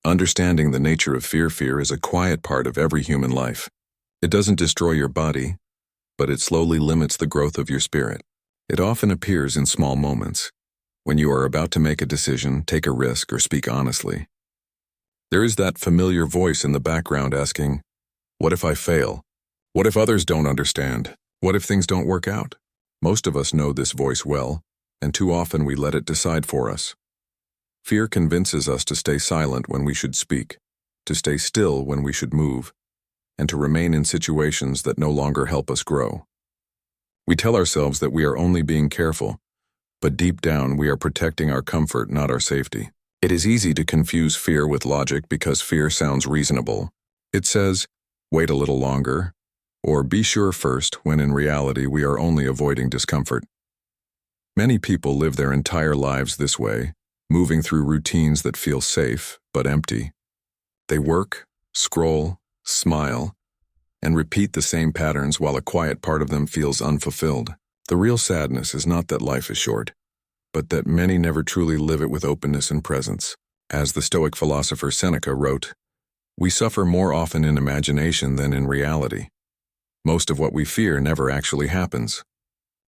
Understanding the nature of fear is a quiet part of every human life. It doesn't destroy your body, but it slowly limits the growth of your spirit. It often appears in small moments, when you are about to make a decision, take a risk, or speak honestly. There is that familiar voice in the background asking, "What if I fail? What if others don't understand? What if things don't work out?" Most of us know this voice well, and too often we let it decide for us. Fear convinces us to stay silent when we should speak, to stay still when we should move, and to remain in situations that no longer help us grow. We tell ourselves that we are only being careful, but deep down we are protecting our comfort, not our safety. It is easy to confuse fear with logic because fear sounds reasonable. It says, "Wait a little longer," or "Be sure first," when in reality we are only avoiding discomfort. Many people live their entire lives this way, moving through routines that feel safe but empty. They work, scroll, smile, and repeat the same patterns while a quiet part of them feels unfulfilled. The real sadness is not that life is short, but that many never truly live it with openness and presence. As the Stoic philosopher Seneca wrote, "We suffer more often in imagination than in reality." Most of what we fear never actually happens.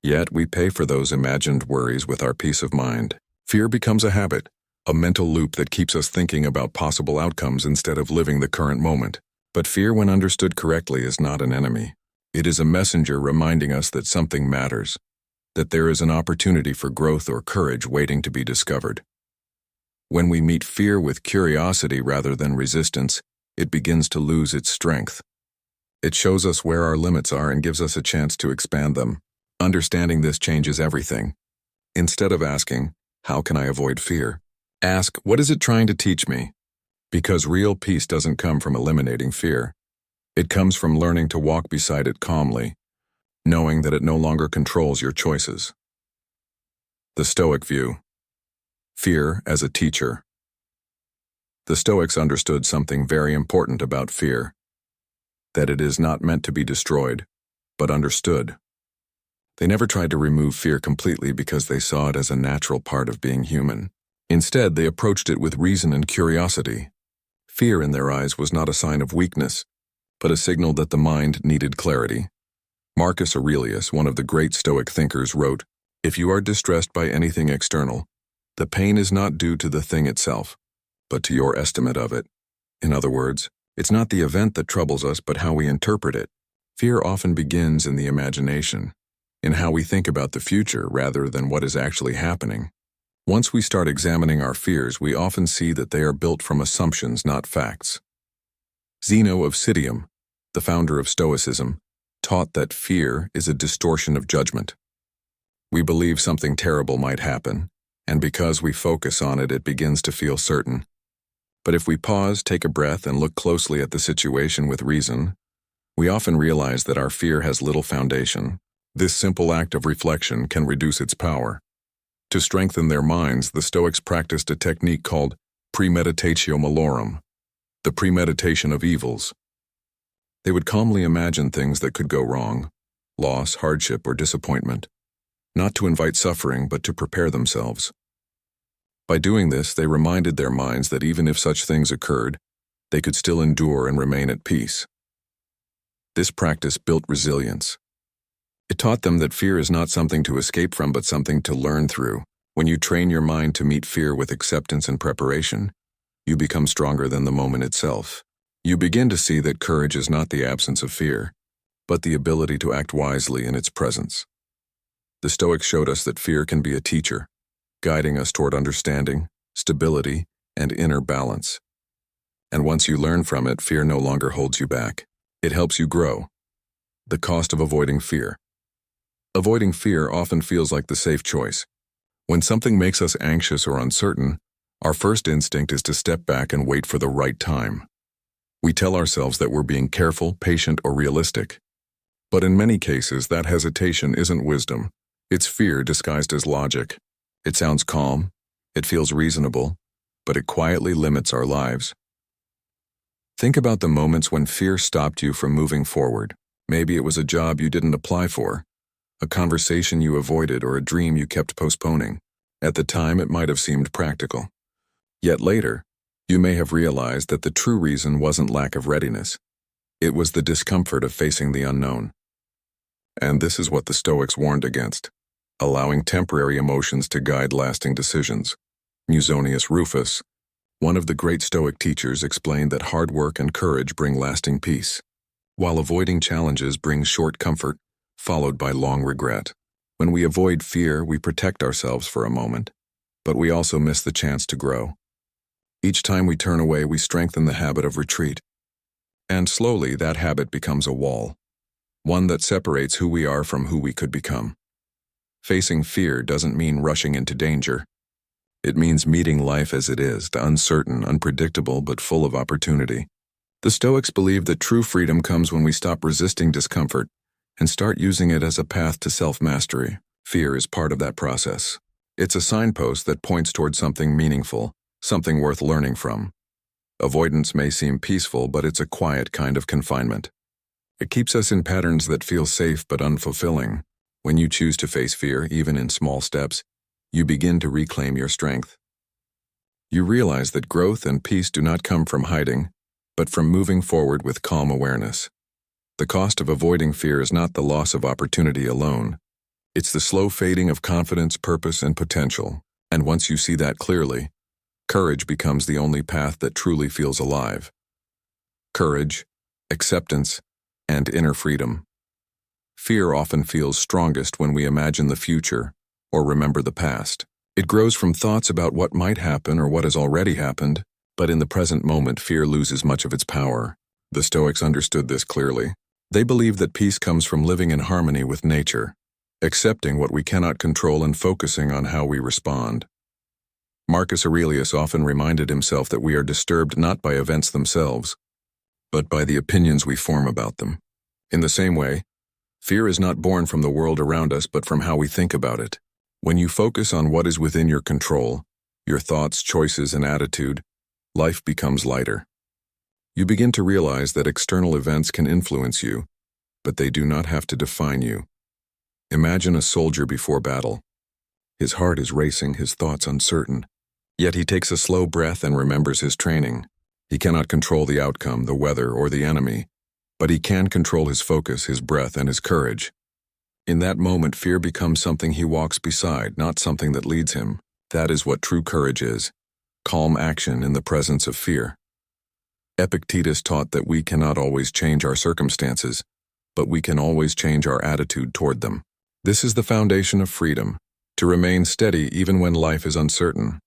Yet we pay for those imagined worries with our peace of mind. Fear becomes a habit, a mental loop that keeps us thinking about possible outcomes instead of living the current moment. But fear, when understood correctly, is not an enemy. It is a messenger reminding us that something matters, that there is an opportunity for growth or courage waiting to be discovered. When we meet fear with curiosity rather than resistance, it begins to lose its strength. It shows us where our limits are and gives us a chance to expand them. Understanding this changes everything. Instead of asking, "How can I avoid fear?" ask, "What is it trying to teach me?" Because real peace doesn't come from eliminating fear. It comes from learning to walk beside it calmly, knowing that it no longer controls your choices. The Stoic view. Fear as a teacher. The Stoics understood something very important about fear, that it is not meant to be destroyed, but understood. They never tried to remove fear completely because they saw it as a natural part of being human. Instead, they approached it with reason and curiosity. Fear in their eyes was not a sign of weakness, but a signal that the mind needed clarity. Marcus Aurelius, one of the great Stoic thinkers, wrote, "If you are distressed by anything external, the pain is not due to the thing itself, but to your estimate of it." In other words, it's not the event that troubles us, but how we interpret it. Fear often begins in the imagination, in how we think about the future rather than what is actually happening. Once we start examining our fears, we often see that they are built from assumptions, not facts. Zeno of Citium, the founder of Stoicism, taught that fear is a distortion of judgment. We believe something terrible might happen, and because we focus on it, it begins to feel certain. But if we pause, take a breath, and look closely at the situation with reason, we often realize that our fear has little foundation. This simple act of reflection can reduce its power. To strengthen their minds, the Stoics practiced a technique called premeditatio malorum, the premeditation of evils. They would calmly imagine things that could go wrong, loss, hardship, or disappointment, not to invite suffering, but to prepare themselves. By doing this, they reminded their minds that even if such things occurred, they could still endure and remain at peace. This practice built resilience. It taught them that fear is not something to escape from, but something to learn through. When you train your mind to meet fear with acceptance and preparation, you become stronger than the moment itself. You begin to see that courage is not the absence of fear, but the ability to act wisely in its presence. The Stoics showed us that fear can be a teacher, guiding us toward understanding, stability, and inner balance. And once you learn from it, fear no longer holds you back. It helps you grow. The cost of avoiding fear. Avoiding fear often feels like the safe choice. When something makes us anxious or uncertain, our first instinct is to step back and wait for the right time. We tell ourselves that we're being careful, patient, or realistic. But in many cases, that hesitation isn't wisdom. It's fear disguised as logic. It sounds calm, it feels reasonable, but it quietly limits our lives. Think about the moments when fear stopped you from moving forward. Maybe it was a job you didn't apply for, a conversation you avoided, or a dream you kept postponing. At the time, it might have seemed practical. Yet later, You may have realized that the true reason wasn't lack of readiness. It was the discomfort of facing the unknown. And this is what the Stoics warned against: allowing temporary emotions to guide lasting decisions. Musonius Rufus, one of the great Stoic teachers, explained that hard work and courage bring lasting peace, while avoiding challenges brings short comfort, followed by long regret. When we avoid fear, we protect ourselves for a moment, but we also miss the chance to grow. Each time we turn away, we strengthen the habit of retreat. And slowly, that habit becomes a wall, one that separates who we are from who we could become. Facing fear doesn't mean rushing into danger. It means meeting life as it is, uncertain, unpredictable, but full of opportunity. The Stoics believe that true freedom comes when we stop resisting discomfort and start using it as a path to self-mastery. Fear is part of that process. It's a signpost that points toward something meaningful, something worth learning from. Avoidance may seem peaceful, but it's a quiet kind of confinement. It keeps us in patterns that feel safe but unfulfilling. When you choose to face fear, even in small steps, you begin to reclaim your strength. You realize that growth and peace do not come from hiding, but from moving forward with calm awareness. The cost of avoiding fear is not the loss of opportunity alone. It's the slow fading of confidence, purpose, and potential. And once you see that clearly, courage becomes the only path that truly feels alive. Courage, acceptance, and inner freedom. Fear often feels strongest when we imagine the future or remember the past. It grows from thoughts about what might happen or what has already happened, but in the present moment, fear loses much of its power. The Stoics understood this clearly. They believed that peace comes from living in harmony with nature, accepting what we cannot control and focusing on how we respond. Marcus Aurelius often reminded himself that we are disturbed not by events themselves, but by the opinions we form about them. In the same way, fear is not born from the world around us, but from how we think about it. When you focus on what is within your control, your thoughts, choices, and attitude, life becomes lighter. You begin to realize that external events can influence you, but they do not have to define you. Imagine a soldier before battle. His heart is racing, his thoughts uncertain. Yet he takes a slow breath and remembers his training. He cannot control the outcome, the weather, or the enemy, but he can control his focus, his breath, and his courage. In that moment, fear becomes something he walks beside, not something that leads him. That is what true courage is: calm action in the presence of fear. Epictetus taught that we cannot always change our circumstances, but we can always change our attitude toward them. This is the foundation of freedom, to remain steady even when life is uncertain.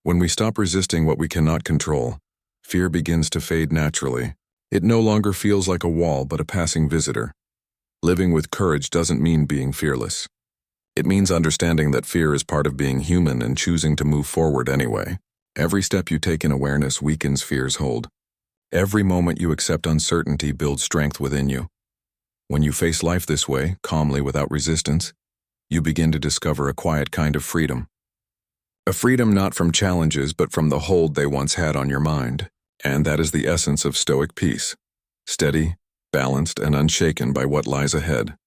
When we stop resisting what we cannot control, fear begins to fade naturally. It no longer feels like a wall but a passing visitor. Living with courage doesn't mean being fearless. It means understanding that fear is part of being human and choosing to move forward anyway. Every step you take in awareness weakens fear's hold. Every moment you accept uncertainty builds strength within you. When you face life this way, calmly without resistance, you begin to discover a quiet kind of freedom. A freedom not from challenges but from the hold they once had on your mind. And that is the essence of Stoic peace: steady, balanced, and unshaken by what lies ahead.